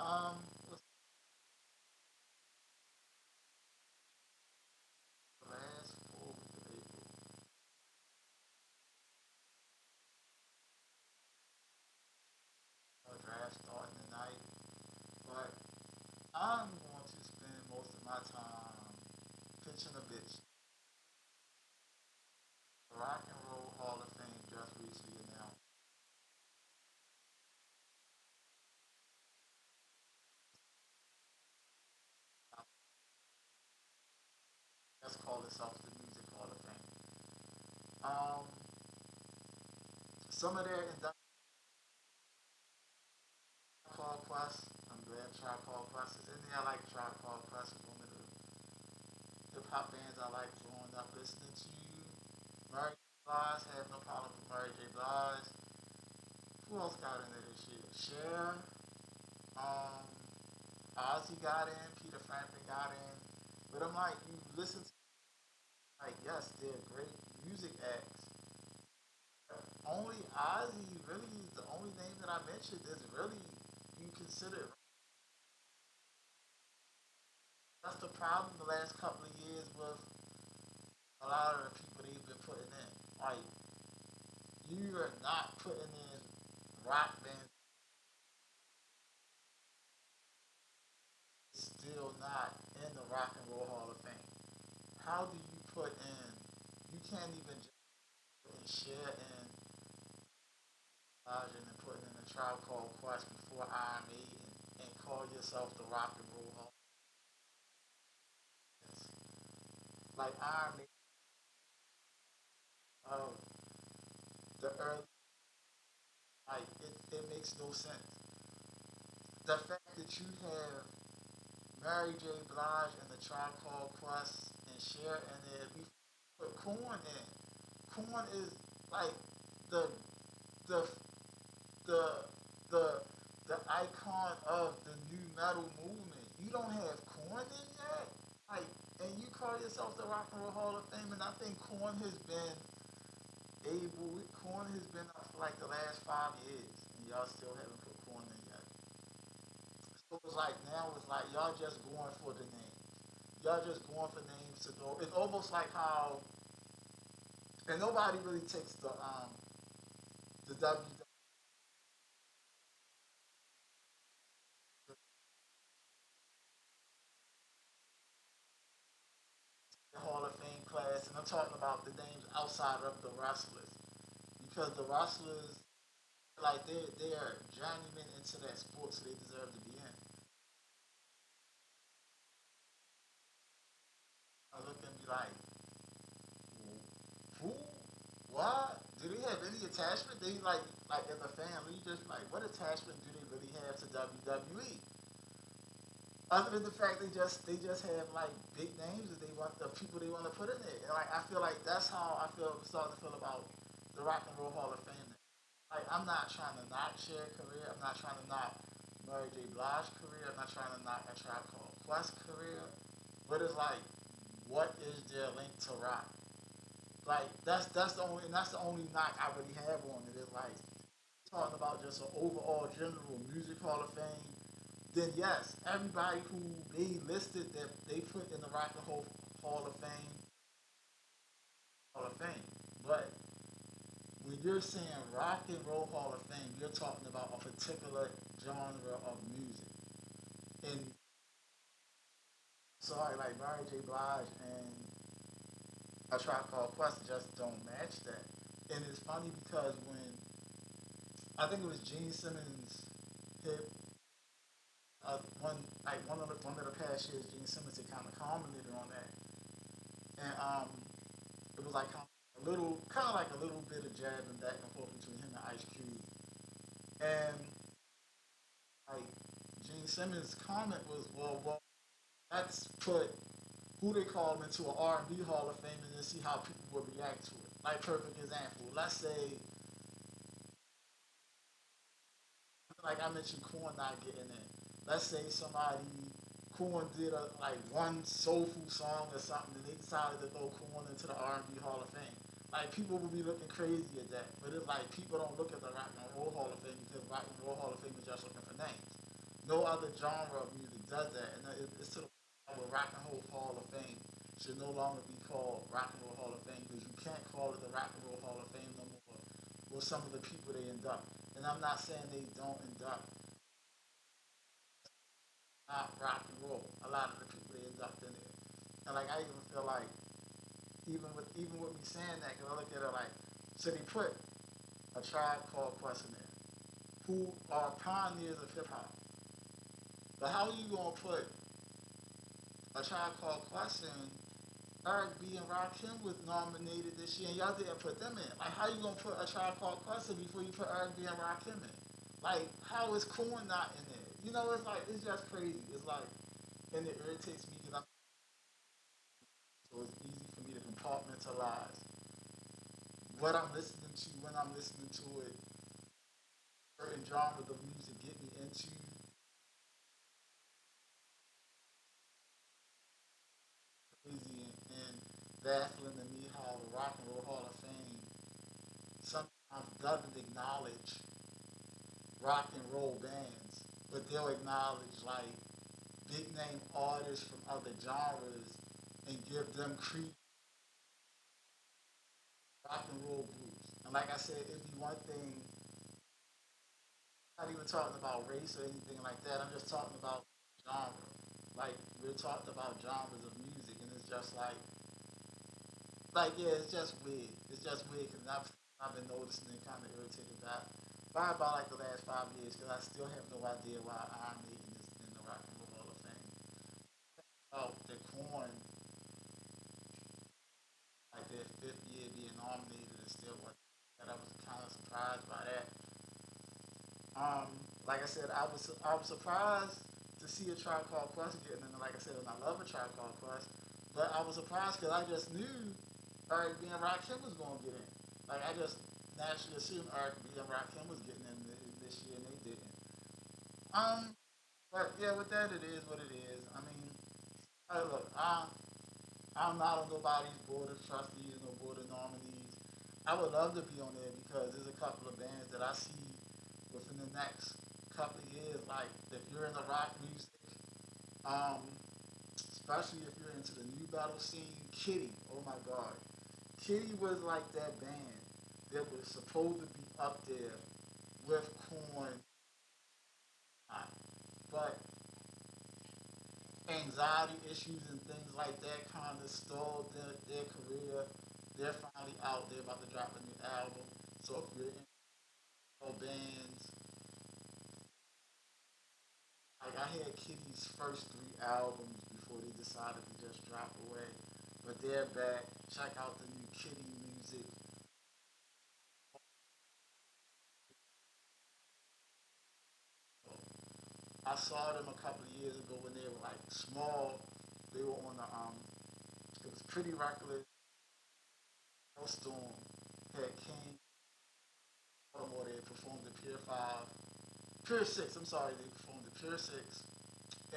What's the last full week of April? Draft starting tonight, but I'm going to spend most of my time pitching a bitch. The Rock and Roll Hall of Fame just recently announced. Let's call itself the Music Hall of Fame. Um, some of their induction Called Quest. I'm glad Tribe Called Quest is in there. I like Tribe Called Quest. It's one of the hip hop bands I like growing up listening to. Mary J. Blige, have no problem with Mary J. Blige. Who else got in there this year? Cher. Um, Ozzy got in. Peter Frampton got in. But I'm like, you listen to like, yes, they're great music acts. Only Ozzy really is the only name that I mentioned is really you consider. That's the problem the last couple of years with a lot of the people they've been putting in. Like, you are not putting in rock bands, still not in the Rock and Roll Hall of Fame. How do you put in, you can't even just put in Cher and Elijah and putting in a Tribe Called Quest before Iron Maiden and call yourself the Rock and Roll Hall of Fame. Like Iron Maiden, uh, the early, like, it makes no sense. The fact that you have Mary J. Blige and the Tribe Called Quest and Cher and then we put Korn in. Korn is like the the the the the icon of the new metal movement. You don't have Korn in yet, like, and you call yourself the Rock and Roll Hall of Fame. And I think Korn has been up for like the last 5 years, and y'all still haven't put Korn in yet. So it's like now it's like y'all just going for the names. Y'all just going for names to go. It's almost like how, and nobody really takes the WWE Hall of Fame class, and I'm talking about the names outside of the wrestlers, because the wrestlers, like, they're journeymen into that sport, so they deserve to be in. I look and be like, who? What? Do they have any attachment? They like as a family, just like, what attachment do they really have to WWE? Other than the fact they just have like big names that they want the people they want to put in there. And like I feel like that's how I feel starting to feel about the Rock and Roll Hall of Fame. Like, I'm not trying to knock Cher career. I'm not trying to knock Mary J. Blige career. I'm not trying to knock a Tribe Called Quest career. But it's like, what is their link to rock? Like, that's the only knock I really have on it. Is like talking about just an overall general music Hall of Fame. Then yes, everybody who they listed that they put in the Rock and Roll Hall of Fame, Hall of Fame. But when you're saying Rock and Roll Hall of Fame, you're talking about a particular genre of music. And sorry, like Mary J. Blige and A Tribe Called Quest just don't match that. And it's funny because when I think it was Gene Simmons hit one of the past years, Gene Simmons had kind of commented on that, and it was like kind of like a little bit of jabbing back and forth between him and Ice Cube, and like Gene Simmons' comment was, well, let's put who they call him into an R&B Hall of Fame and then see how people would react to it. Like, perfect example. Let's say, like I mentioned, Korn not getting in. Let's say Korn did like one soulful song or something, and they decided to throw Korn into the R&B Hall of Fame. Like, people would be looking crazy at that, but it's like people don't look at the Rock and Roll Hall of Fame because Rock and Roll Hall of Fame is just looking for names. No other genre of music does that, and it's to the point where Rock and Roll Hall of Fame should no longer be called Rock and Roll Hall of Fame because you can't call it the Rock and Roll Hall of Fame no more. With some of the people they induct, and I'm not saying they don't induct not rock and roll. A lot of the people they induct in it, and like I even feel like even with me saying that, because I look at it like, so they put a Tribe Called Quest in there, who are pioneers of hip hop. But how are you gonna put a Tribe Called Quest in? Eric B and Rakim was nominated this year, and y'all didn't put them in. Like, how you gonna put a Tribe Called Quest in before you put Eric B and Rakim in? Like, how is Corn not in there? You know, it's like it's just crazy. It's like, and it irritates me because I'm so it's easy for me to compartmentalize what I'm listening to when I'm listening to it. Certain genres of music get me into crazy and baffling to me how the Rock and Roll Hall of Fame sometimes doesn't acknowledge rock and roll bands, but they'll acknowledge like big name artists from other genres and give them credit rock and roll groups. And like I said, it'd be one thing, I'm not even talking about race or anything like that. I'm just talking about genre. Like we're talking about genres of music, and it's just like yeah, it's just weird. It's just weird because I've been noticing it, kind of irritated by about like the last 5 years because I still have no idea why Iron Maiden is in the Rock and Roll Hall of Fame. Oh, the Corn, like their fifth year being nominated and still what. And I was kind of surprised by that. Um, like I said, I was surprised to see a Tribe Called Quest getting in. Like I said, and I love a Tribe Called Quest, but I was surprised because I just knew Eric B and Rakim was going to get in. Like I just naturally assumed Eric B and Rakim was getting in this year, and they didn't. Um, but yeah, with that, it is what it is. I mean, hey, look, I'm not on nobody's board of trustees or no board of nominees. I would love to be on there because there's a couple of bands that I see within the next couple of years. Like if you're in the rock music, um, especially if you're into the new battle scene, Kitty. Oh my God, Kitty was like that band that was supposed to be up there with Korn, but anxiety issues and things like that kind of stalled their career. They're finally out there about to drop a new album. So if you're in bands, like I had Kitty's first three albums before they decided to just drop away. But they're back. Check out the new Kitty music. I saw them a couple of years ago when they were like small. They were on the it was Pretty Reckless, Storm, had King, Baltimore. They performed the Pier 5, Pier 6. I'm sorry, they performed the Pier 6,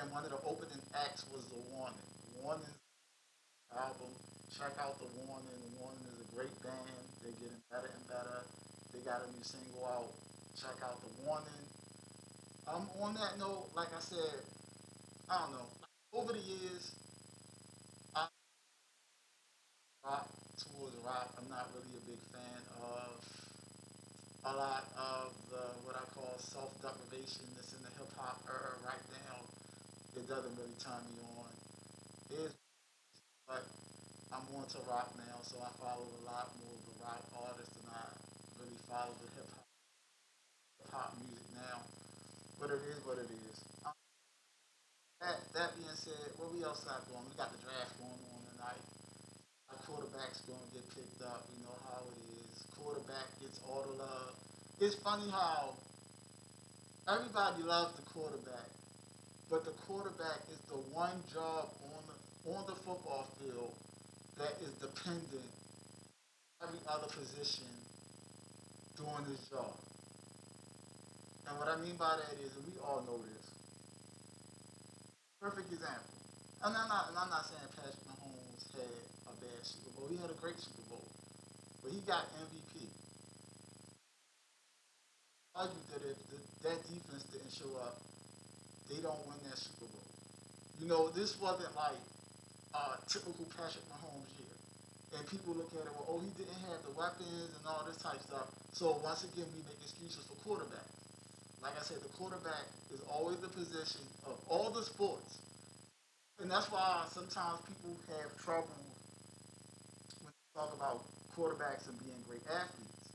and one of the opening acts was The Warning. The Warning album. Check out The Warning. The Warning is a great band. They're getting better and better. They got a new single out. Check out The Warning. On that note, like I said, I don't know. Over the years, I rock towards rock. I'm not really a big fan of a lot of the what I call self deprivation that's in the hip hop era right now. It doesn't really turn me on. It is, but I'm more into rock now, so I follow a lot more of the rock artists than I really follow the hip hop music now. But it is what it is. That being said, what we else got going? We got the draft going on tonight. Our quarterback's going to get picked up. You know how it is. Quarterback gets all the love. It's funny how everybody loves the quarterback, but the quarterback is the one job on the football field that is dependent on every other position doing this job. And what I mean by that is, and we all know this, perfect example. And I'm not saying Patrick Mahomes had a bad Super Bowl. He had a great Super Bowl, but he got MVP. Argue that if that defense didn't show up, they don't win that Super Bowl. You know, this wasn't like typical Patrick Mahomes year. And people look at it, well, oh, he didn't have the weapons and all this type stuff. So once again, we make excuses for quarterbacks. Like I said, the quarterback is always the position of all the sports. And that's why sometimes people have trouble when they talk about quarterbacks and being great athletes.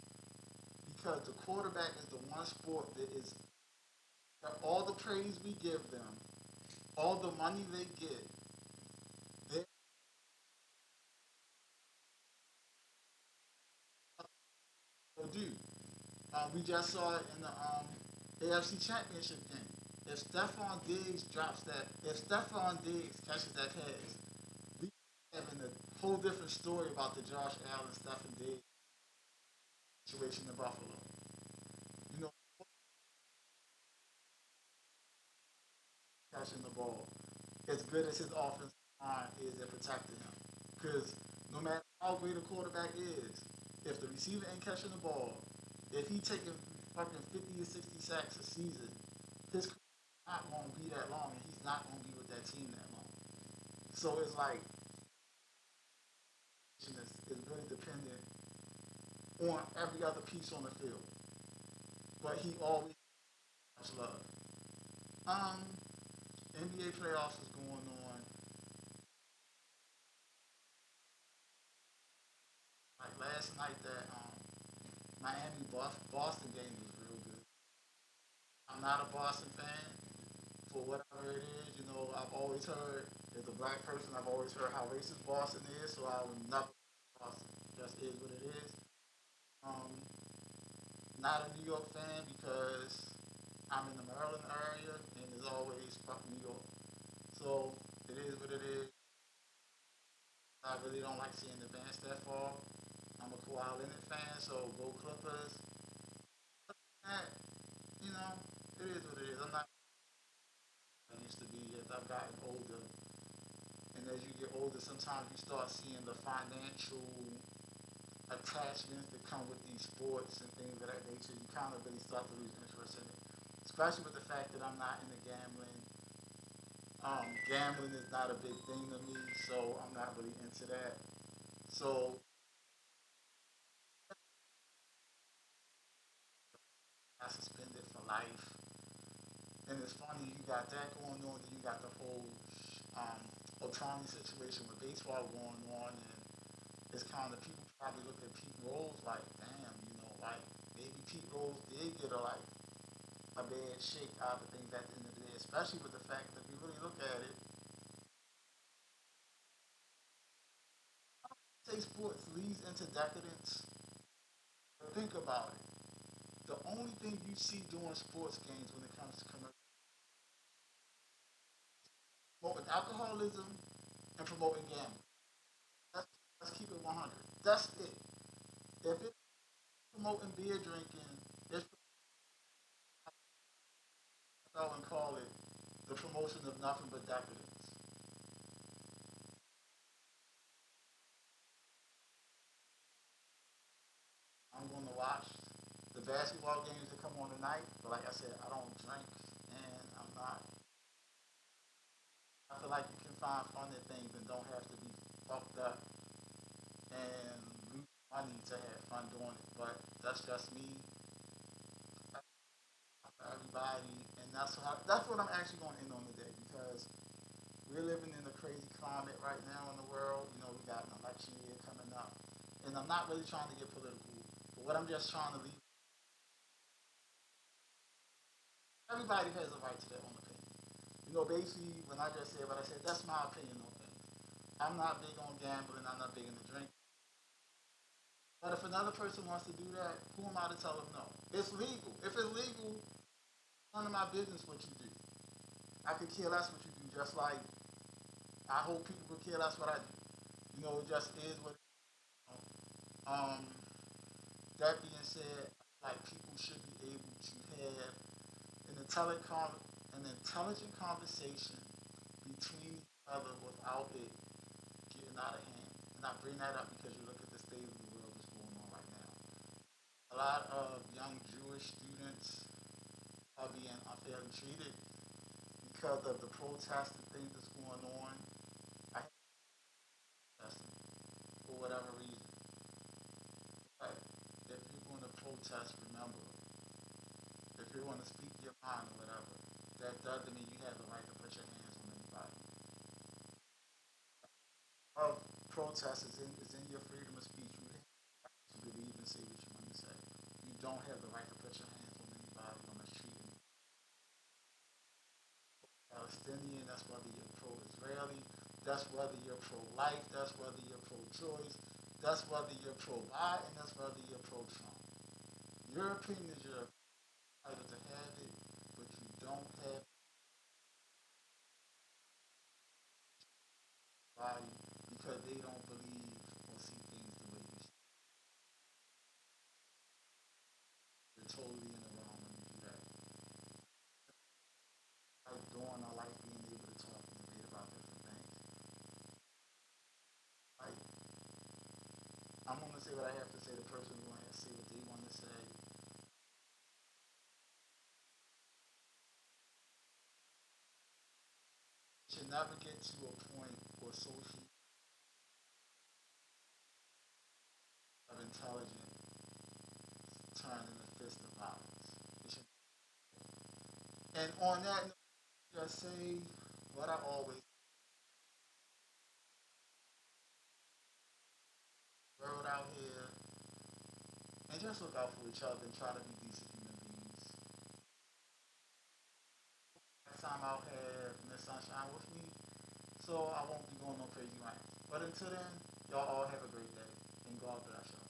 Because the quarterback is the one sport that is all the praise we give them, all the money they get, they will do. We just saw it in the AFC Championship game. If Stephon Diggs drops that, if Stephon Diggs catches that pass, we having a whole different story about the Josh Allen, Stephon Diggs situation in Buffalo. You know, catching the ball, as good as his offensive line is at protecting him. Because no matter how great a quarterback is, if the receiver ain't catching the ball, if he taking fucking 50 or 60 sacks a season, his career not going to be that long, and he's not going to be with that team that long. So it's like is really dependent on every other piece on the field, but he always has love. Um, NBA playoffs is going on. Like last night, that Miami Boston game was real good. I'm not a Boston fan for whatever it is. You know, I've always heard as a black person, I've always heard how racist Boston is, so I would never Boston. Just is what it is. Um, Not a New York fan because I'm in the Maryland area and as always fuck New York. So it is what it is. I really don't like seeing the Vans that far. I'm a Kawhi Leonard fan, so go Clippers. That, you know, it is what it is. I'm not I used to be as I've gotten older. And as you get older, sometimes you start seeing the financial attachments that come with these sports and things of that nature. You kind of really start to lose interest in it. Especially with the fact that I'm not into gambling. Gambling is not a big thing to me, so I'm not really into that. So I suspended for life. And it's funny, you got that going on, and you got the whole um, Otani situation with baseball going on, and it's kind of people probably look at Pete Rose like, damn, you know, like maybe Pete Rose did get a bad shake out of things at the end of the day, especially with the fact that if you really look at it, say sports leads into decadence. But think about it. The only thing you see during sports games when it comes to commercial, promoting alcoholism and promoting gambling. Let's, let's keep it 100. That's it. If it's promoting beer drinking, it's and call it the promotion of nothing but decadence. I'm going to watch the basketball games that come on tonight, but like I said, I don't drink, and I'm not. I feel like you can find fun in things and don't have to be fucked up and lose money to have fun doing it. But that's just me. For everybody, and that's what I'm actually going to end on today because we're living in a crazy climate right now in the world. You know, we got an election year coming up, and I'm not really trying to get political, but what I'm just trying to leave, everybody has a right to their own opinion. You know, basically, when I just said what I said, that's my opinion on things. I'm not big on gambling. I'm not big into drinking. But if another person wants to do that, who am I to tell them no? It's legal. If it's legal, none of my business what you do. I could care less what you do, just like I hope people could care less what I do. You know, it just is what. Um, that being said, like people should be able to have an intelligent conversation between each other without it getting out of hand. And I bring that up because you look at the state of the world that's going on right now. A lot of young Jewish students are being unfairly treated. because of the protesting thing that's going on, I hate protesting for whatever reason. But if you're going to protest, remember, if you're going to speak your mind or whatever, that doesn't mean you have the right to put your hands on anybody. Of protest is in your freedom of speech. You have the right to believe and say what you want to say. You don't have the right to put your hands on anybody on the street. Palestinian, that's whether you're pro-Israeli, that's whether you're pro-life, that's whether you're pro-choice, that's whether you're pro-Biden, that's whether you're pro-Trump. Your opinion is your right to have it, but you don't have value because they don't believe or see things the way you see. You're totally in the wrong when you do that. Like doing our life being able to talk and debate about different things. Like I'm gonna say what I have to say. The person who wants to say what they want to say. Should never get to a point or social of intelligence turn into fist of violence. It should, and on that note, just say what I always wrote out here, and just look out for each other and try to be decent human beings. Next time I'll have Miss Sunshine with me, so I won't be going no crazy rants. But until then, y'all all have a great day, and God bless y'all.